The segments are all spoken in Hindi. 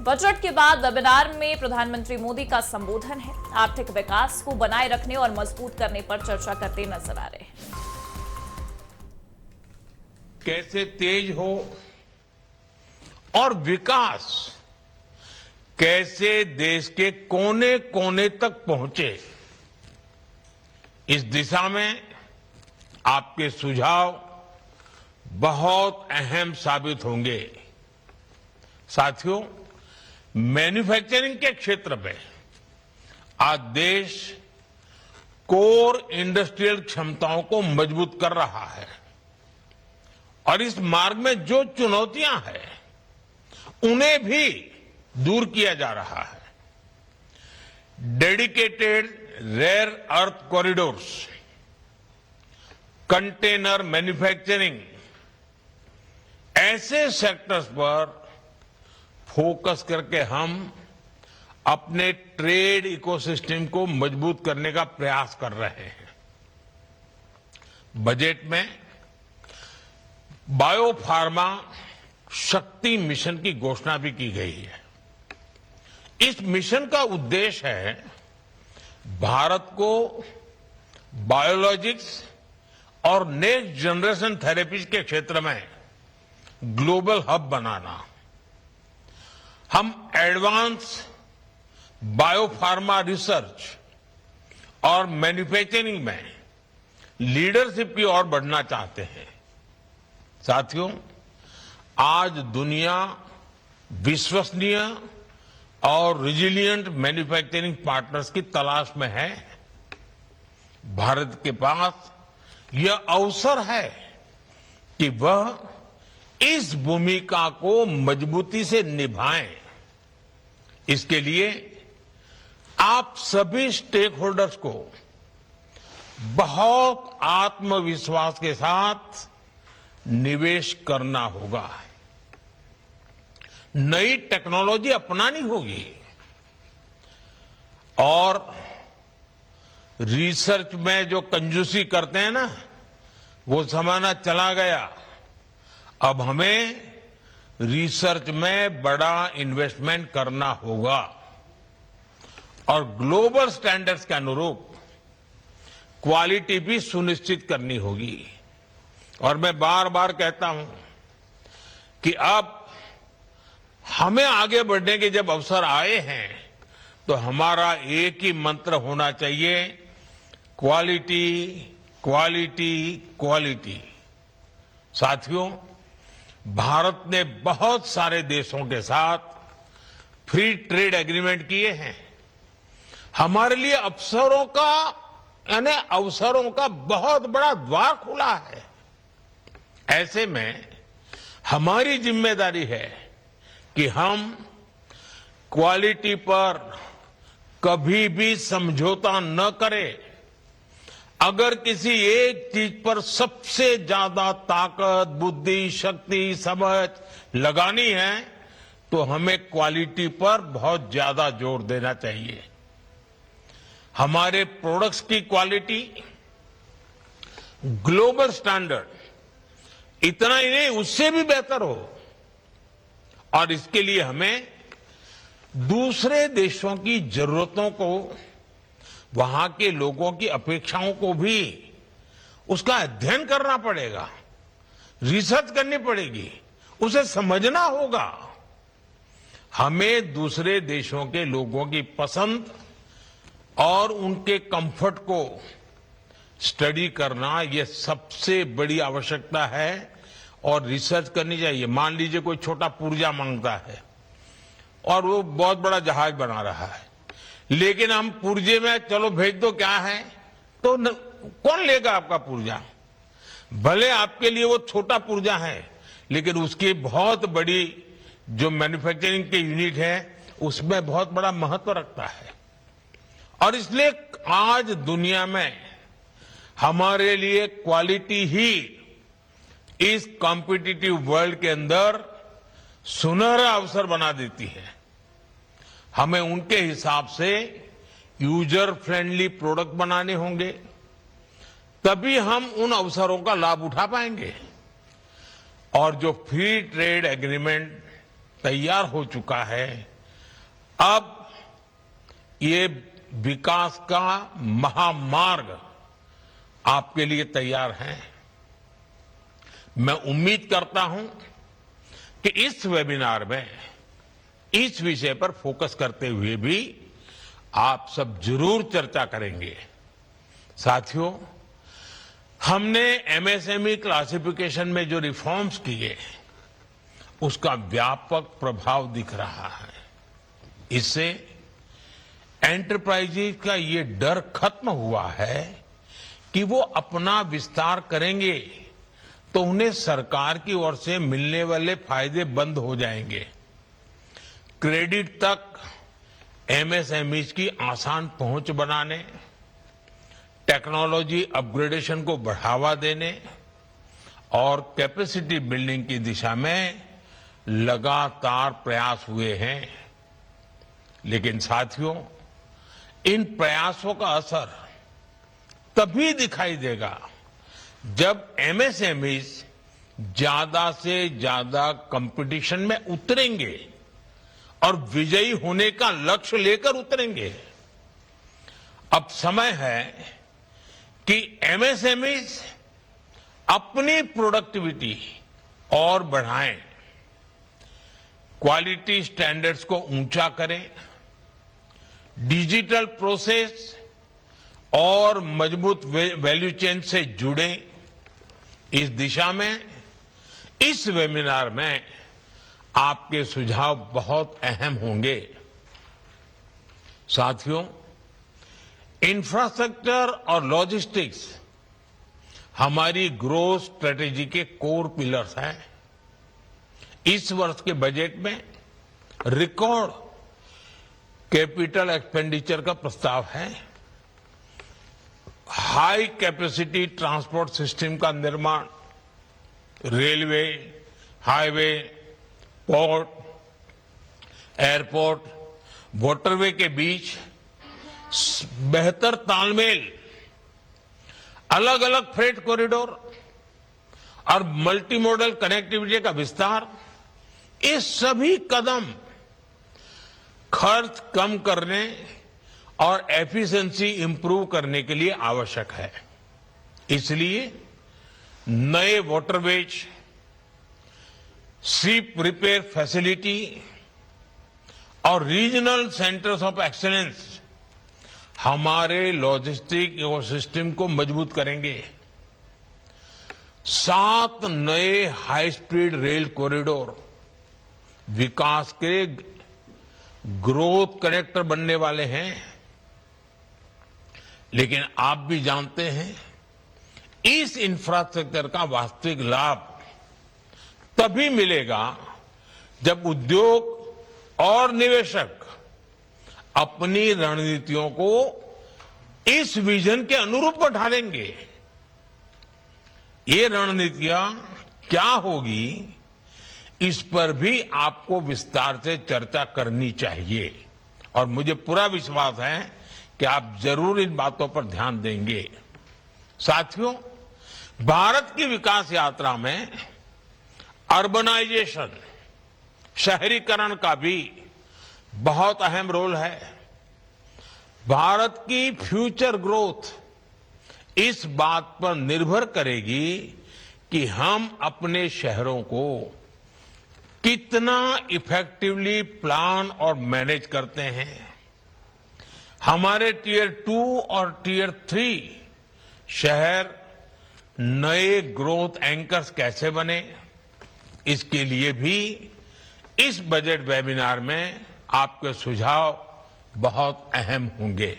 बजट के बाद वेबिनार में प्रधानमंत्री मोदी का संबोधन है। आर्थिक विकास को बनाए रखने और मजबूत करने पर चर्चा करते नजर आ रहे हैं। कैसे तेज हो और विकास कैसे देश के कोने कोने तक पहुंचे, इस दिशा में आपके सुझाव बहुत अहम साबित होंगे। साथियों, मैन्युफैक्चरिंग के क्षेत्र में आज देश कोर इंडस्ट्रियल क्षमताओं को मजबूत कर रहा है और इस मार्ग में जो चुनौतियां हैं उन्हें भी दूर किया जा रहा है। Dedicated rare earth corridors, container manufacturing, ऐसे सेक्टर्स पर फोकस करके हम अपने ट्रेड इकोसिस्टम को मजबूत करने का प्रयास कर रहे हैं। बजट में बायोफार्मा शक्ति मिशन की घोषणा भी की गई है। इस मिशन का उद्देश्य है भारत को बायोलॉजिक्स और नेक्स्ट जनरेशन थेरेपीज के क्षेत्र में ग्लोबल हब बनाना। हम एडवांस बायोफार्मा रिसर्च और मैन्युफैक्चरिंग में लीडरशिप की ओर बढ़ना चाहते हैं। साथियों, आज दुनिया विश्वसनीय और रिजिलिएंट मैन्युफैक्चरिंग पार्टनर्स की तलाश में है। भारत के पास यह अवसर है कि वह इस भूमिका को मजबूती से निभाएं। इसके लिए आप सभी स्टेक होल्डर्स को बहुत आत्मविश्वास के साथ निवेश करना होगा। नई टेक्नोलॉजी अपनानी होगी और रिसर्च में जो कंजूसी करते हैं ना, वो जमाना चला गया। अब हमें रिसर्च में बड़ा इन्वेस्टमेंट करना होगा और ग्लोबल स्टैंडर्ड्स के अनुरूप क्वालिटी भी सुनिश्चित करनी होगी। और मैं बार बार कहता हूं कि अब हमें आगे बढ़ने के जब अवसर आए हैं तो हमारा एक ही मंत्र होना चाहिए, क्वालिटी, क्वालिटी, क्वालिटी। साथियों, भारत ने बहुत सारे देशों के साथ फ्री ट्रेड एग्रीमेंट किए हैं। हमारे लिए अवसरों का बहुत बड़ा द्वार खुला है। ऐसे में हमारी जिम्मेदारी है कि हम क्वालिटी पर कभी भी समझौता न करें। अगर किसी एक चीज पर सबसे ज्यादा ताकत, बुद्धि, शक्ति, समझ लगानी है तो हमें क्वालिटी पर बहुत ज्यादा जोर देना चाहिए। हमारे प्रोडक्ट्स की क्वालिटी ग्लोबल स्टैंडर्ड इतना ही नहीं, उससे भी बेहतर हो। और इसके लिए हमें दूसरे देशों की जरूरतों को, वहां के लोगों की अपेक्षाओं को भी उसका अध्ययन करना पड़ेगा, रिसर्च करनी पड़ेगी, उसे समझना होगा। हमें दूसरे देशों के लोगों की पसंद और उनके कंफर्ट को स्टडी करना, यह सबसे बड़ी आवश्यकता है और रिसर्च करनी चाहिए। मान लीजिए कोई छोटा पुर्जा मांगता है और वो बहुत बड़ा जहाज बना रहा है, लेकिन हम पुर्जे में चलो भेज दो क्या है, तो कौन लेगा आपका पुर्जा? भले आपके लिए वो छोटा पुर्जा है, लेकिन उसकी बहुत बड़ी जो मैन्युफैक्चरिंग के यूनिट है उसमें बहुत बड़ा महत्व रखता है। और इसलिए आज दुनिया में हमारे लिए क्वालिटी ही इस कॉम्पिटिटिव वर्ल्ड के अंदर सुनहरा अवसर बना देती है। हमें उनके हिसाब से यूजर फ्रेंडली प्रोडक्ट बनाने होंगे, तभी हम उन अवसरों का लाभ उठा पाएंगे। और जो फ्री ट्रेड एग्रीमेंट तैयार हो चुका है, अब ये विकास का महामार्ग आपके लिए तैयार है। मैं उम्मीद करता हूं कि इस वेबिनार में इस विषय पर फोकस करते हुए भी आप सब जरूर चर्चा करेंगे। साथियों, हमने एमएसएमई क्लासिफिकेशन में जो रिफॉर्म्स किए उसका व्यापक प्रभाव दिख रहा है। इससे एंटरप्राइजेज का ये डर खत्म हुआ है कि वो अपना विस्तार करेंगे तो उन्हें सरकार की ओर से मिलने वाले फायदे बंद हो जाएंगे। क्रेडिट तक एमएसएमईज की आसान पहुंच बनाने, टेक्नोलॉजी अपग्रेडेशन को बढ़ावा देने और कैपेसिटी बिल्डिंग की दिशा में लगातार प्रयास हुए हैं। लेकिन साथियों, इन प्रयासों का असर तभी दिखाई देगा जब एमएसएमईज ज्यादा से ज्यादा कंपटीशन में उतरेंगे और विजयी होने का लक्ष्य लेकर उतरेंगे। अब समय है कि एमएसएमईज अपनी प्रोडक्टिविटी और बढ़ाएं, क्वालिटी स्टैंडर्ड्स को ऊंचा करें, डिजिटल प्रोसेस और मजबूत वैल्यू चेन से जुड़े। इस दिशा में इस वेबिनार में आपके सुझाव बहुत अहम होंगे। साथियों, इंफ्रास्ट्रक्चर और लॉजिस्टिक्स हमारी ग्रोथ स्ट्रेटेजी के कोर पिलर्स हैं। इस वर्ष के बजट में रिकॉर्ड कैपिटल एक्सपेंडिचर का प्रस्ताव है। हाई कैपेसिटी ट्रांसपोर्ट सिस्टम का निर्माण, railway, highway, port, airport, waterway के बीच बेहतर तालमेल, अलग अलग फ्रेट कॉरिडोर और मल्टी मॉडल कनेक्टिविटी का विस्तार, ये सभी कदम खर्च कम करने और एफिशिएंसी इंप्रूव करने के लिए आवश्यक है। इसलिए नए वाटरवेज, शिप रिपेयर फैसिलिटी और रीजनल सेंटर्स ऑफ एक्सीलेंस हमारे लॉजिस्टिक इकोसिस्टम को मजबूत करेंगे। 7 नए हाई स्पीड रेल कॉरिडोर विकास के ग्रोथ कनेक्टर बनने वाले हैं। लेकिन आप भी जानते हैं, इस इंफ्रास्ट्रक्चर का वास्तविक लाभ तभी मिलेगा जब उद्योग और निवेशक अपनी रणनीतियों को इस विजन के अनुरूप ढालेंगे। ये रणनीतियां क्या होगी, इस पर भी आपको विस्तार से चर्चा करनी चाहिए और मुझे पूरा विश्वास है कि आप जरूर इन बातों पर ध्यान देंगे। साथियों, भारत की विकास यात्रा में अर्बनाइजेशन, शहरीकरण का भी बहुत अहम रोल है। भारत की फ्यूचर ग्रोथ इस बात पर निर्भर करेगी कि हम अपने शहरों को कितना इफेक्टिवली प्लान और मैनेज करते हैं। हमारे टियर 2 और टियर 3 शहर नए ग्रोथ एंकर्स कैसे बने, इसके लिए भी इस बजट वेबिनार में आपके सुझाव बहुत अहम होंगे।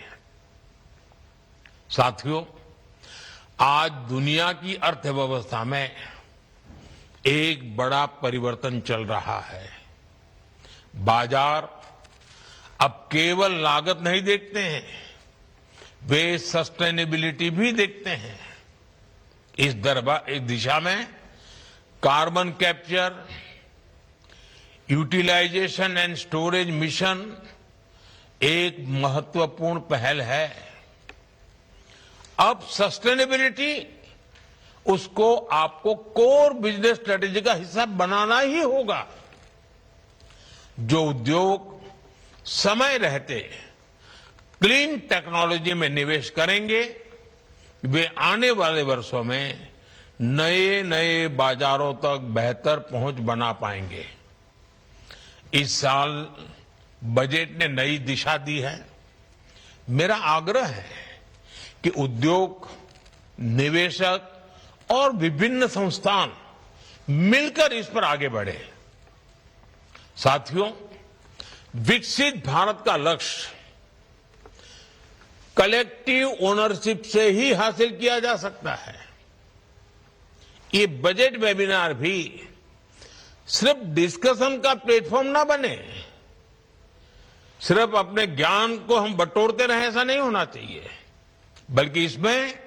साथियों, आज दुनिया की अर्थव्यवस्था में एक बड़ा परिवर्तन चल रहा है। बाजार अब केवल लागत नहीं देखते हैं, वे सस्टेनेबिलिटी भी देखते हैं। इस दिशा में carbon capture, utilization and storage mission एक महत्वपूर्ण पहल है। अब सस्टेनेबिलिटी उसको आपको कोर बिजनेस स्ट्रेटेजी का हिस्सा बनाना ही होगा। जो उद्योग समय रहते क्लीन टेक्नोलॉजी में निवेश करेंगे, वे आने वाले वर्षों में नए नए बाजारों तक बेहतर पहुंच बना पाएंगे। इस साल बजट ने नई दिशा दी है। मेरा आग्रह है कि उद्योग, निवेशक और विभिन्न संस्थान मिलकर इस पर आगे बढ़े। साथियों, विकसित भारत का लक्ष्य कलेक्टिव ओनरशिप से ही हासिल किया जा सकता है। ये बजट वेबिनार भी सिर्फ डिस्कशन का प्लेटफॉर्म ना बने, सिर्फ अपने ज्ञान को हम बटोरते रहे ऐसा नहीं होना चाहिए, बल्कि इसमें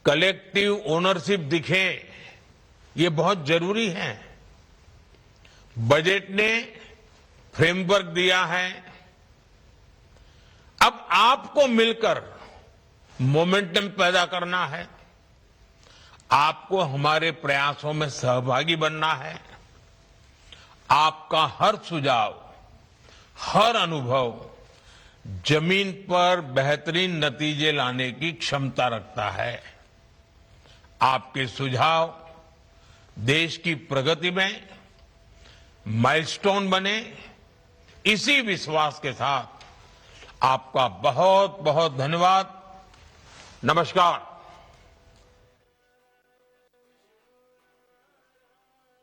कलेक्टिव ओनरशिप दिखे, ये बहुत जरूरी है। बजट ने फ्रेमवर्क दिया है, अब आपको मिलकर मोमेंटम पैदा करना है, आपको हमारे प्रयासों में सहभागी बनना है। आपका हर सुझाव, हर अनुभव जमीन पर बेहतरीन नतीजे लाने की क्षमता रखता है। आपके सुझाव देश की प्रगति में माइलस्टोन बने, इसी विश्वास के साथ आपका बहुत बहुत धन्यवाद। नमस्कार।